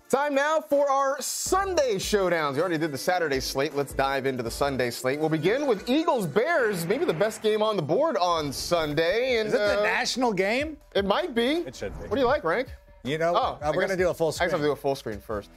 Time now for our Sunday showdowns. We already did the Saturday slate. Let's dive into the Sunday slate. We'll begin with Eagles-Bears, maybe the best game on the board on Sunday. And, is it the national game? It might be. It should be. What do you like, Rank? You know, we're going to do a full screen. I guess I'll do a full screen first.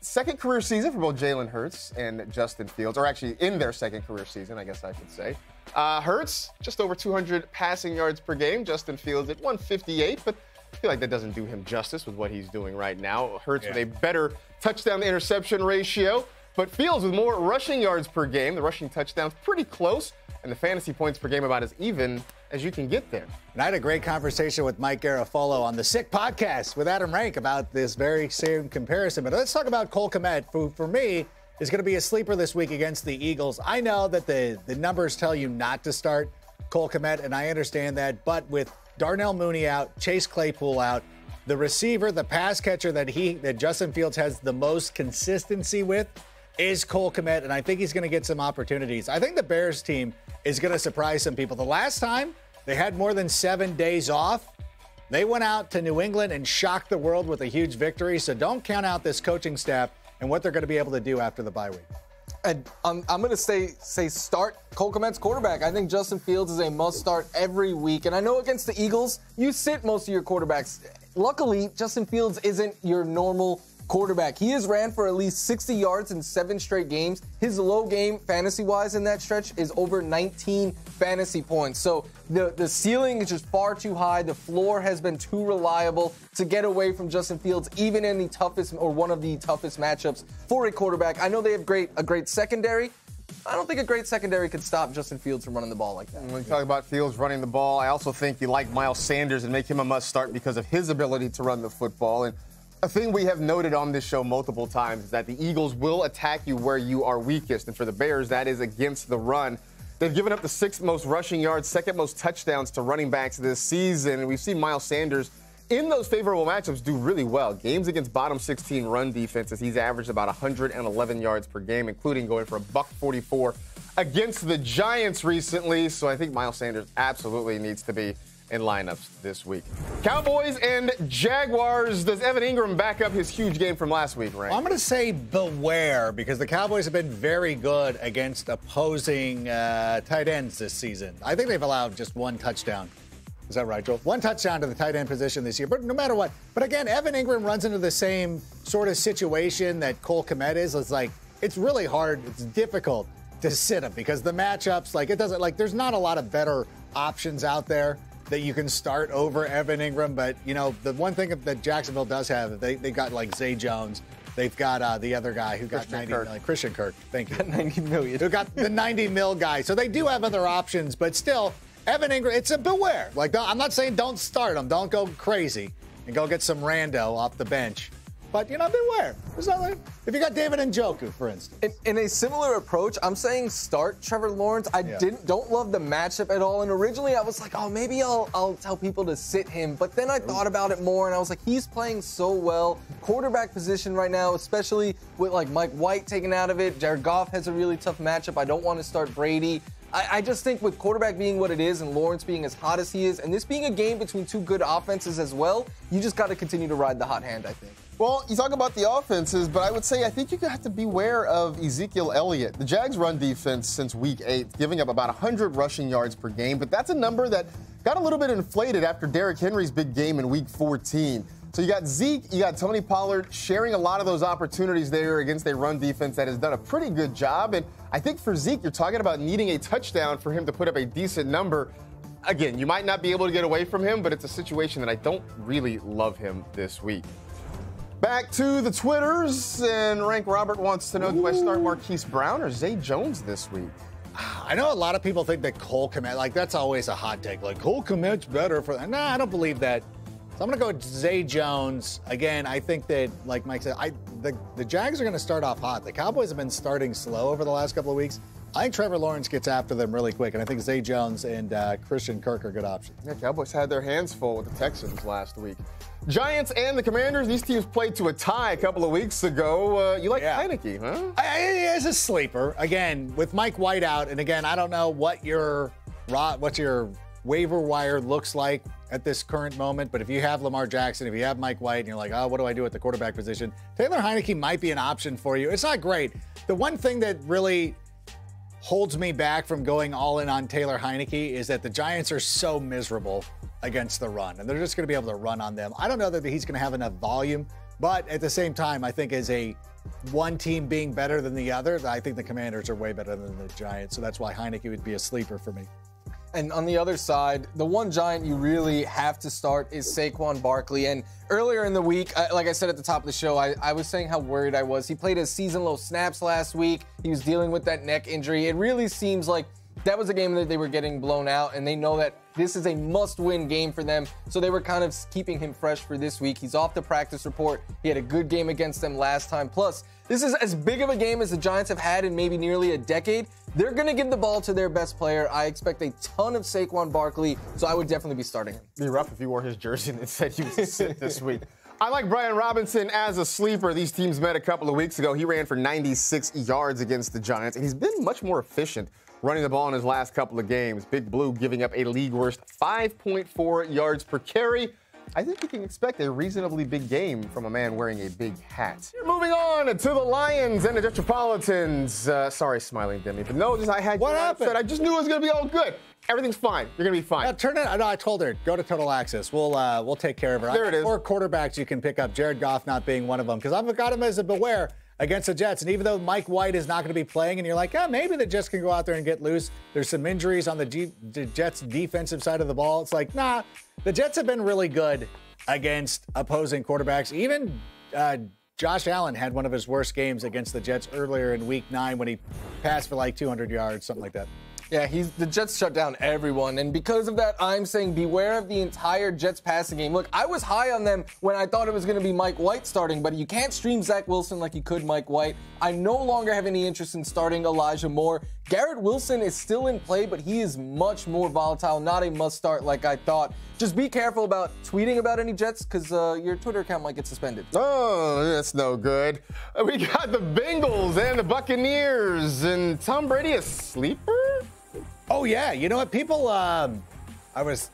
Second career season for both Jalen Hurts and Justin Fields, or actually in their second career season, I guess I should say. Hurts, just over 200 passing yards per game. Justin Fields at 158, but I feel like that doesn't do him justice with what he's doing right now. Hurts with a better touchdown-to-interception ratio, but Fields with more rushing yards per game. The rushing touchdowns pretty close, and the fantasy points per game about as even as you can get there. And I had a great conversation with Mike Garafolo on the Sick Podcast with Adam Rank about this very same comparison. But let's talk about Cole Kmet, who for me is going to be a sleeper this week against the Eagles. I know that the numbers tell you not to start Cole Kmet, and I understand that, but with Darnell Mooney out, Chase Claypool out, the receiver, the pass catcher that Justin Fields has the most consistency with is Cole Kmet, and I think he's going to get some opportunities. I think the Bears team is going to surprise some people. The last time they had more than 7 days off, they went out to New England and shocked the world with a huge victory, so don't count out this coaching staff and what they're going to be able to do after the bye week. And I'm going to say start Cole Kmet's quarterback. I think Justin Fields is a must-start every week. And I know against the Eagles, you sit most of your quarterbacks. Luckily, Justin Fields isn't your normal quarterback. He has ran for at least 60 yards in 7 straight games. His low game, fantasy-wise, in that stretch is over 19 fantasy points. So the ceiling is just far too high. The floor has been too reliable to get away from Justin Fields, even in the toughest or one of the toughest matchups for a quarterback. I know they have a great secondary. I don't think a great secondary could stop Justin Fields from running the ball like that. When you talk about Fields running the ball, I also think you like Miles Sanders and make him a must-start because of his ability to run the football. And a thing we have noted on this show multiple times is that the Eagles will attack you where you are weakest. And for the Bears, that is against the run. They've given up the 6th most rushing yards, 2nd most touchdowns to running backs this season. And we've seen Miles Sanders in those favorable matchups do really well. Games against bottom 16 run defenses, he's averaged about 111 yards per game, including going for $144 against the Giants recently. So I think Miles Sanders absolutely needs to be in lineups this week. Cowboys and Jaguars. Does Evan Ingram back up his huge game from last week, Ray? Well, I'm going to say beware because the Cowboys have been very good against opposing tight ends this season. I think they've allowed just 1 touchdown. Is that right, Joel? 1 touchdown to the tight end position this year. But no matter what. But again, Evan Ingram runs into the same sort of situation that Cole Kmet is. It's like, it's really hard. It's difficult to sit him because the matchups, there's not a lot of better options out there that you can start over Evan Ingram. But, you know, the one thing that Jacksonville does have, they got like Zay Jones. They've got the other guy who got 90 million. Christian Kirk. Thank you. 90 million. Who got the 90 mil guy. So they do have other options, but still, Evan Ingram, it's a beware. Like, I'm not saying don't start him. Don't go crazy and go get some rando off the bench. But, you know, beware. There's nothing. If you got David Njoku, for instance. In a similar approach, I'm saying start Trevor Lawrence. I don't love the matchup at all. And originally I was like, oh, maybe I'll tell people to sit him. But then I thought about it more, and I was like, he's playing so well. Quarterback position right now, especially with, like, Mike White taken out of it. Jared Goff has a really tough matchup. I don't want to start Brady. I just think with quarterback being what it is and Lawrence being as hot as he is, and this being a game between 2 good offenses as well, you just got to continue to ride the hot hand, I think. Well, you talk about the offenses, but I would say I think you have to beware of Ezekiel Elliott. The Jags' run defense since week 8, giving up about 100 rushing yards per game, but that's a number that got a little bit inflated after Derrick Henry's big game in week 14. So you got Zeke, you got Tony Pollard sharing a lot of those opportunities there against a run defense that has done a pretty good job. And I think for Zeke, you're talking about needing a touchdown for him to put up a decent number. Again, you might not be able to get away from him, but it's a situation that I don't really love him this week. Back to the Twitters, and Rank Robert wants to know, do I start Marquise Brown or Zay Jones this week? I know a lot of people think that Cole Kmet, like, that's always a hot take. Like, Cole Kmet's better for that. Nah, I don't believe that. So I'm going to go with Zay Jones. Again, I think that, like Mike said, the Jags are going to start off hot. The Cowboys have been starting slow over the last couple of weeks. I think Trevor Lawrence gets after them really quick, and I think Zay Jones and Christian Kirk are good options. Yeah, Cowboys had their hands full with the Texans last week. Giants and the Commanders, these teams played to a tie a couple of weeks ago. You like Heineke, huh? As a sleeper, again, with Mike White out, and again, I don't know what your waiver wire looks like at this current moment. But if you have Lamar Jackson, if you have Mike White, and you're like, oh, what do I do at the quarterback position? Taylor Heineke might be an option for you. It's not great. The one thing that really holds me back from going all in on Taylor Heineke is that the Giants are so miserable against the run, and they're just going to be able to run on them. I don't know that he's going to have enough volume, but at the same time, I think as a one team being better than the other, I think the Commanders are way better than the Giants, so that's why Heineke would be a sleeper for me. And on the other side, the one Giant you really have to start is Saquon Barkley. And earlier in the week, like I said at the top of the show, I was saying how worried I was. He played his season-low snaps last week. He was dealing with that neck injury. It really seems like that was a game that they were getting blown out, and they know that this is a must-win game for them, so they were kind of keeping him fresh for this week. He's off the practice report. He had a good game against them last time. Plus, this is as big of a game as the Giants have had in maybe nearly a decade. They're going to give the ball to their best player. I expect a ton of Saquon Barkley, so I would definitely be starting him. It'd be rough if he wore his jersey and it said he was a sit this week. I like Brian Robinson as a sleeper. These teams met a couple of weeks ago. He ran for 96 yards against the Giants, and he's been much more efficient running the ball in his last couple of games. Big Blue giving up a league-worst 5.4 yards per carry. I think we can expect a reasonably big game from a man wearing a big hat. Moving on to the Lions and the Detropolitans. Sorry, Smiling Demi, but no, I had what happened? I just knew it was going to be all good. Everything's fine. You're going to be fine. Turn it. No, I told her, go to Total Access. We'll take care of her. There it is. 4 quarterbacks you can pick up, Jared Goff not being one of them, because I've got him as a beware against the Jets. And even though Mike White is not going to be playing, and you're like, maybe the Jets can go out there and get loose. There's some injuries on the Jets' defensive side of the ball. It's like, nah, the Jets have been really good against opposing quarterbacks. Even Josh Allen had one of his worst games against the Jets earlier in Week 9 when he passed for like 200 yards, something like that. Yeah, the Jets shut down everyone, and because of that, I'm saying beware of the entire Jets passing game. Look, I was high on them when I thought it was going to be Mike White starting, but you can't stream Zach Wilson like you could Mike White. I no longer have any interest in starting Elijah Moore. Garrett Wilson is still in play, but he is much more volatile, not a must-start like I thought. Just be careful about tweeting about any Jets, because your Twitter account might get suspended. Oh, that's no good. We got the Bengals and the Buccaneers, and Tom Brady a sleeper? Oh, yeah. You know what? People, I was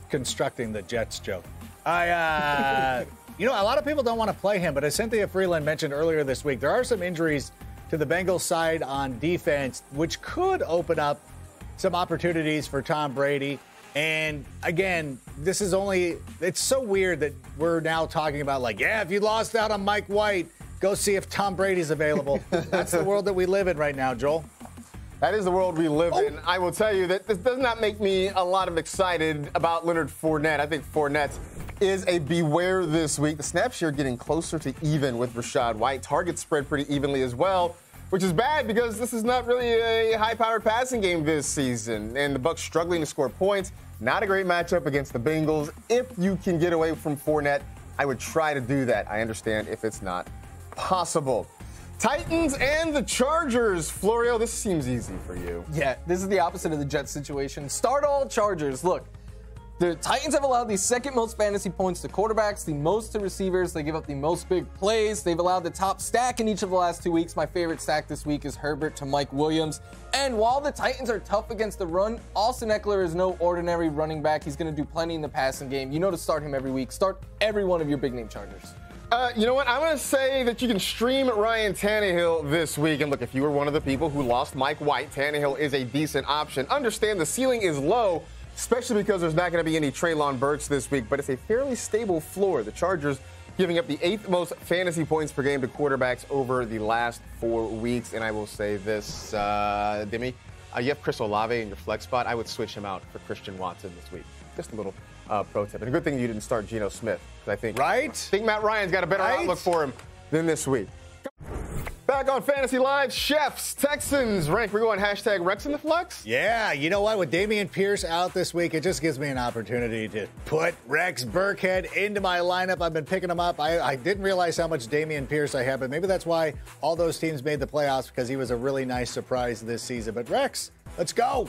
constructing the Jets joke. A lot of people don't want to play him, but as Cynthia Freeland mentioned earlier this week, there are some injuries to the Bengals side on defense, which could open up some opportunities for Tom Brady. And again, it's so weird that we're now talking about if you lost out on Mike White, go see if Tom Brady's available. That's the world that we live in right now, Joel. That is the world we live in. I will tell you that this does not make me a lot of excited about Leonard Fournette. I think Fournette is a beware this week. The snap share getting closer to even with Rachaad White. Targets spread pretty evenly as well, which is bad because this is not really a high-powered passing game this season. And the Bucs struggling to score points. Not a great matchup against the Bengals. If you can get away from Fournette, I would try to do that. I understand if it's not possible. Titans and the Chargers. Florio, this seems easy for you. Yeah, this is the opposite of the Jets situation. Start all Chargers. Look, the Titans have allowed the second most fantasy points to quarterbacks, the most to receivers. They give up the most big plays. They've allowed the top stack in each of the last 2 weeks. My favorite stack this week is Herbert to Mike Williams. And while the Titans are tough against the run, Austin Eckler is no ordinary running back. He's going to do plenty in the passing game. You know to start him every week. Start every one of your big-name Chargers. You know what? I'm going to say that you can stream Ryan Tannehill this week. And look, if you were one of the people who lost Mike White, Tannehill is a decent option. Understand the ceiling is low, especially because there's not going to be any Treylon Burks this week, but it's a fairly stable floor. The Chargers giving up the 8th most fantasy points per game to quarterbacks over the last 4 weeks. And I will say this, Demi, you have Chris Olave in your flex spot. I would switch him out for Christian Watson this week. Just a little pro tip. And a good thing you didn't start Geno Smith. I think Matt Ryan's got a better outlook for him than this week. Back on Fantasy Live, Chefs, Texans, rank. We're going hashtag Rex in the flex? Yeah, you know what? With Dameon Pierce out this week, it just gives me an opportunity to put Rex Burkhead into my lineup. I've been picking him up. I didn't realize how much Dameon Pierce I had, but maybe that's why all those teams made the playoffs, because he was a really nice surprise this season. But Rex, let's go.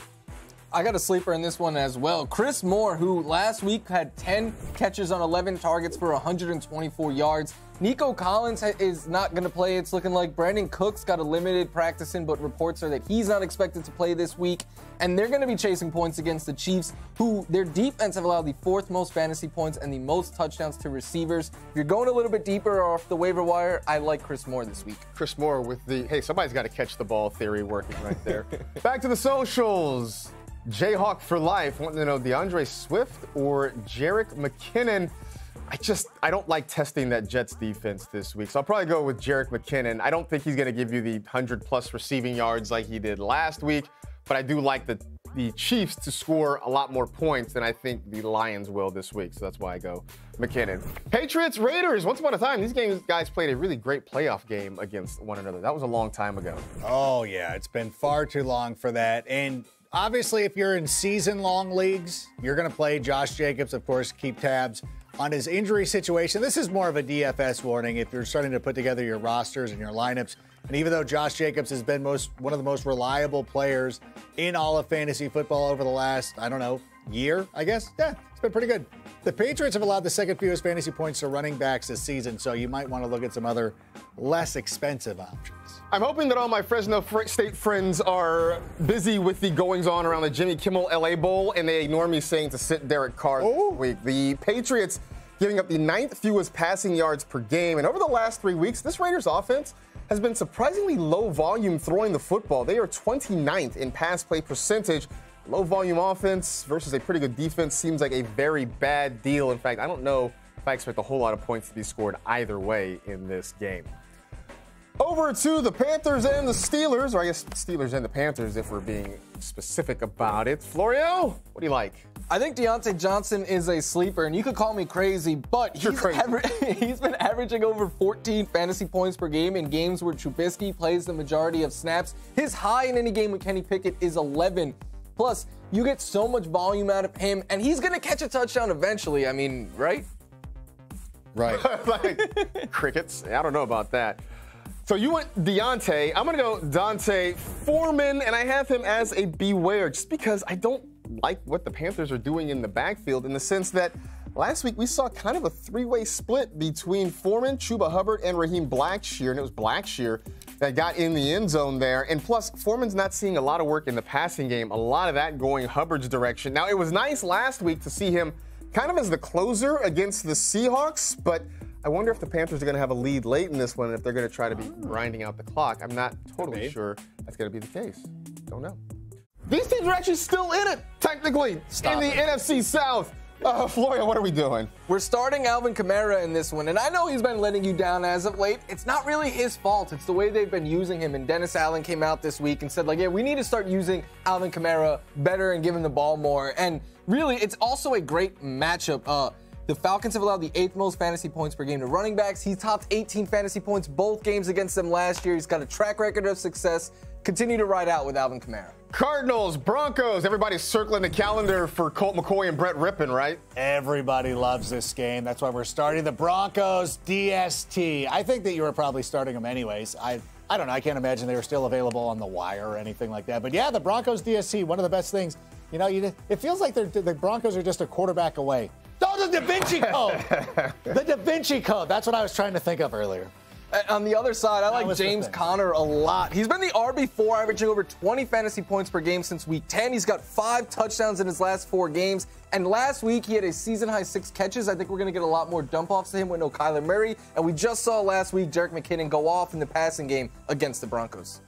I got a sleeper in this one as well. Chris Moore, who last week had 10 catches on 11 targets for 124 yards. Nico Collins is not going to play. It's looking like Brandon Cooks got a limited practicing, but reports are that he's not expected to play this week. And they're going to be chasing points against the Chiefs, who their defense have allowed the 4th most fantasy points and the most touchdowns to receivers. If you're going a little bit deeper off the waiver wire, I like Chris Moore this week. Chris Moore with the, hey, somebody's got to catch the ball theory working right there. Back to the socials. Jayhawk for life. Wanting to know DeAndre Swift or Jerick McKinnon. I don't like testing that Jets defense this week. So I'll probably go with Jerick McKinnon. I don't think he's going to give you the 100+ receiving yards like he did last week, but I do like the Chiefs to score a lot more points than I think the Lions will this week. So that's why I go McKinnon. Patriots, Raiders. Once upon a time, these guys played a really great playoff game against one another. That was a long time ago. Oh, yeah. It's been far too long for that. And obviously, if you're in season-long leagues, you're going to play Josh Jacobs, of course, keep tabs on his injury situation. This is more of a DFS warning if you're starting to put together your rosters and your lineups. And even though Josh Jacobs has been one of the most reliable players in all of fantasy football over the last, year, I guess. Yeah, it's been pretty good. The Patriots have allowed the second fewest fantasy points to running backs this season, so you might want to look at some other less expensive options. I'm hoping that all my Fresno State friends are busy with the goings-on around the Jimmy Kimmel LA Bowl, and they ignore me saying to sit Derek Carr this week. The Patriots giving up the 9th fewest passing yards per game, and over the last 3 weeks, this Raiders offense has been surprisingly low volume throwing the football. They are 29th in pass play percentage. Low volume offense versus a pretty good defense seems like a very bad deal. In fact, I don't know if I expect a whole lot of points to be scored either way in this game. Over to the Panthers and the Steelers, or I guess Steelers and the Panthers if we're being specific about it. Florio, what do you like? I think Deontay Johnson is a sleeper, and you could call me crazy, but he's been averaging over 14 fantasy points per game in games where Trubisky plays the majority of snaps. His high in any game with Kenny Pickett is 11. Plus, you get so much volume out of him, and he's going to catch a touchdown eventually. I mean, right? Right. Like crickets. I don't know about that. So you went Deontay. I'm going to go Dante Foreman, and I have him as a beware just because I don't like what the Panthers are doing in the backfield in the sense that last week we saw kind of a 3-way split between Foreman, Chuba Hubbard, and Raheem Blackshear, and it was Blackshear that got in the end zone there. And plus, Foreman's not seeing a lot of work in the passing game, a lot of that going Hubbard's direction. Now, it was nice last week to see him kind of as the closer against the Seahawks, but I wonder if the Panthers are going to have a lead late in this one and if they're going to try to be grinding out the clock. I'm not totally sure that's going to be the case. Don't know. These teams are actually still in it, technically, in the NFC South. Florio, what are we doing? We're starting Alvin Kamara in this one, and I know he's been letting you down as of late. It's not really his fault. It's the way they've been using him. And Dennis Allen came out this week and said, like, yeah, we need to start using Alvin Kamara better and give him the ball more. And really, it's also a great matchup. The Falcons have allowed the 8th most fantasy points per game to running backs. He topped 18 fantasy points both games against them last year. He's got a track record of success. Continue to ride out with Alvin Kamara. Cardinals, Broncos. Everybody's circling the calendar for Colt McCoy and Brett Rippon, right? Everybody loves this game. That's why we're starting the Broncos DST. I think that you were probably starting them anyways. I don't know. I can't imagine they were still available on the wire or anything like that. But yeah, the Broncos DST, one of the best things. You know, it feels like the Broncos are just a quarterback away. Oh, the Da Vinci Code! The Da Vinci Code. That's what I was trying to think of earlier. On the other side, I like James Conner a lot. He's been the RB4, averaging over 20 fantasy points per game since week 10. He's got 5 touchdowns in his last 4 games. And last week, he had a season-high 6 catches. I think we're going to get a lot more dump-offs to him with no Kyler Murray. And we just saw last week Jerick McKinnon go off in the passing game against the Broncos.